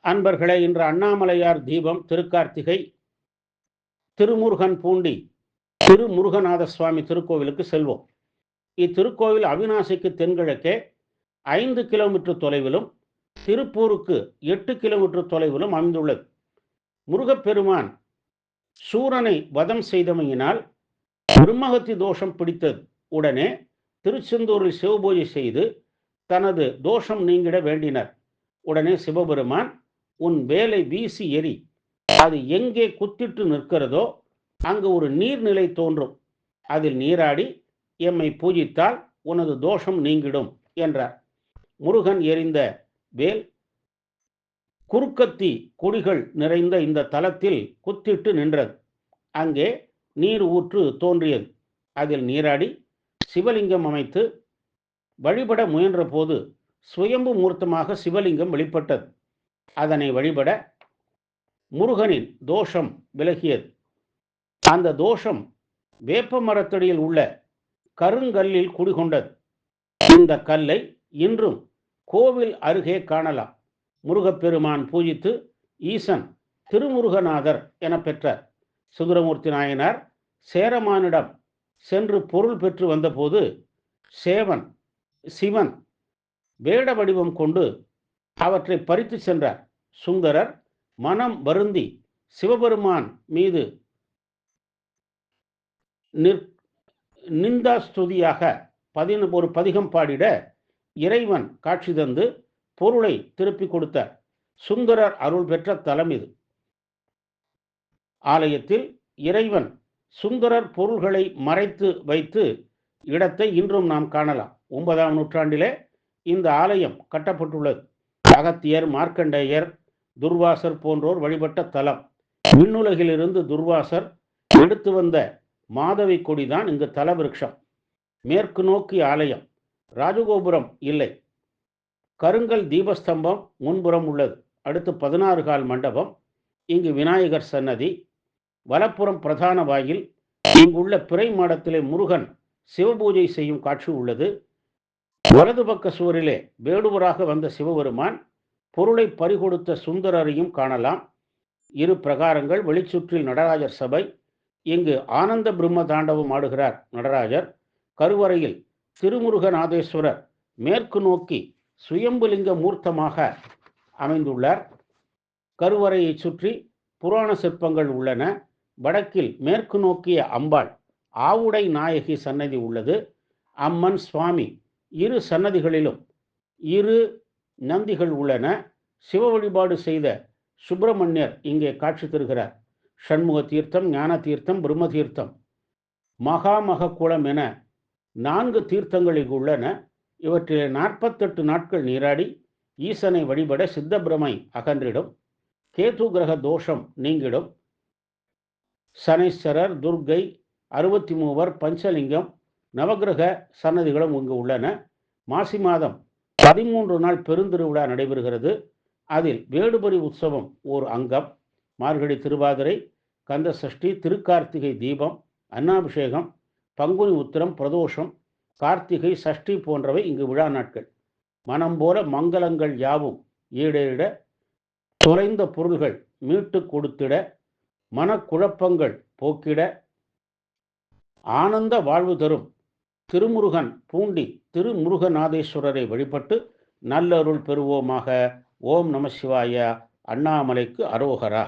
அன்பர்களே, இன்று அண்ணாமலையார் தீபம் திருக்கார்த்திகை திருமுருகன் பூண்டி திருமுருகநாத சுவாமி திருக்கோவிலுக்கு செல்வோம். இத்திருக்கோவில் அவிநாசிக்கு தென்கிழக்கே 5 கிலோமீட்டர் தொலைவிலும் திருப்பூருக்கு 8 கிலோமீட்டர் தொலைவிலும் அமைந்துள்ளது. முருகப்பெருமான் சூரனை வதம் செய்தமையினால் பிரம்மஹத்தி தோஷம் பிடித்தது. உடனே திருச்செந்தூரில் சிவபூஜை செய்து தனது தோஷம் நீங்கிட வேண்டினர். உடனே சிவபெருமான், உன் வேலை வீசி எரி, அது எங்கே குத்திட்டு நிற்கிறதோ அங்கு ஒரு நீர்நிலை தோன்றும், அதில் நீராடி எம்மை பூஜித்தால் உனது தோஷம் நீங்கிடும் என்றார். முருகன் எறிந்த வேல் குறுக்கத்தி கொடிகள் நிறைந்த இந்த தலத்தில் குத்திட்டு நின்றது. அங்கே நீர் ஊற்று தோன்றியது. அதில் நீராடி சிவலிங்கம் அமைத்து வழிபட முயன்ற போது சுயம்பு மூர்த்தமாக சிவலிங்கம் வெளிப்பட்டது. அதனை வழிபட முருகனின் தோஷம் விலகியது. அந்த தோஷம் வேப்ப மரத்தடியில் உள்ள கருங்கல்லில் குடிகொண்டது. இந்த கல்லை இன்றும் கோவில் அருகே காணலாம். முருகப்பெருமான் பூஜித்து ஈசன் திருமுருகநாதர் என பெற்றார். சுந்தரமூர்த்தி நாயனார் சேரமானிடம் சென்று பொருள் பெற்று வந்தபோது சிவன் வேட வடிவம் கொண்டு அவற்றை பறித்து சென்றார். சுந்தரர் மனம் வருந்தி சிவபெருமான் மீது நிந்தாஸ்துதியாக ஒரு பதிகம் பாடிட இறைவன் காட்சி தந்து பொருளை திருப்பி கொடுத்தார். சுந்தரர் அருள் பெற்ற தலம் இது. ஆலயத்தில் இறைவன் சுந்தரர் பொருள்களை மறைத்து வைத்து இடத்தை இன்றும் நாம் காணலாம். 9ஆம் நூற்றாண்டிலே இந்த ஆலயம் கட்டப்பட்டுள்ளது. அகத்தியர், மார்க்கண்டேயர், துர்வாசர் போன்றோர் வழிபட்ட தலம். விண்ணுலகிலிருந்து துர்வாசர் எடுத்து வந்த மாதவி கொடிதான் இங்கு தலவிருட்சம். மேற்கு நோக்கி ஆலயம். ராஜகோபுரம் இல்லை. கருங்கல் தீபஸ்தம்பம் முன்புறம் உள்ளது. அடுத்து 16 கால் மண்டபம். இங்கு விநாயகர் சன்னதி. வலப்புறம் பிரதான வாயில். இங்குள்ள பிறை மாடத்திலே முருகன் சிவபூஜை செய்யும் காட்சி உள்ளது. வலது பக்க சுவரிலே வேடுவராக வந்த சிவபெருமான் பொருளை பறிகொடுத்த சுந்தரரையும் காணலாம். இரு பிரகாரங்கள். வெளிச்சுற்றில் நடராஜர் சபை. இங்கு ஆனந்த பிரம்ம தாண்டவம் ஆடுகிறார் நடராஜர். கருவறையில் திருமுருகநாதேஸ்வரர் மேற்கு நோக்கி சுயம்புலிங்க மூர்த்தமாக அமைந்துள்ளார். கருவறையை சுற்றி புராண சிற்பங்கள் உள்ளன. வடக்கில் மேற்கு நோக்கிய அம்பாள் ஆவுடை நாயகி சன்னதி உள்ளது. அம்மன், சுவாமி இரு சன்னதிகளிலும் 2 நந்திகள் உள்ளன. சிவ வழிபாடு செய்த சுப்பிரமணியர் இங்கே காட்சி தருகிறார். சண்முக தீர்த்தம், ஞான தீர்த்தம், பிரம்ம தீர்த்தம், மகாமக குளம் என 4 தீர்த்தங்கள் இங்கு உள்ளன. இவற்றிலே 48 நாட்கள் நீராடி ஈசனை வழிபட சித்த பிரமை அகன்றிடும். கேது கிரக தோஷம் நீங்கிடும். சனீஸ்வரர், துர்க்கை, 63 பஞ்சலிங்கம், நவகிரக சன்னதிகளும் இங்கு உள்ளன. மாசி மாதம் 13 நாள் பெருந்திருவிழா நடைபெறுகிறது. அதில் வேடுபரி உற்சவம் ஓர் அங்கம். மார்கழி திருவாதிரை, கந்த சஷ்டி, திருக்கார்த்திகை தீபம், அன்னாபிஷேகம், பங்குனி உத்திரம், பிரதோஷம், கார்த்திகை சஷ்டி போன்றவை இங்கு விழா நாட்கள். மனம் போல மங்களங்கள் யாவும் ஈடேறிட, தொலைந்த பொருள்கள் மீட்டு கொடுத்திட, மனக்குழப்பங்கள் போக்கிட, ஆனந்த வாழ்வு தரும் திருமுருகன் பூண்டி திருமுருகநாதேஸ்வரரை வழிபட்டு நல்லருள் பெறுவோமாக. ஓம் நம சிவாய. அண்ணாமலைக்கு அரோகரா.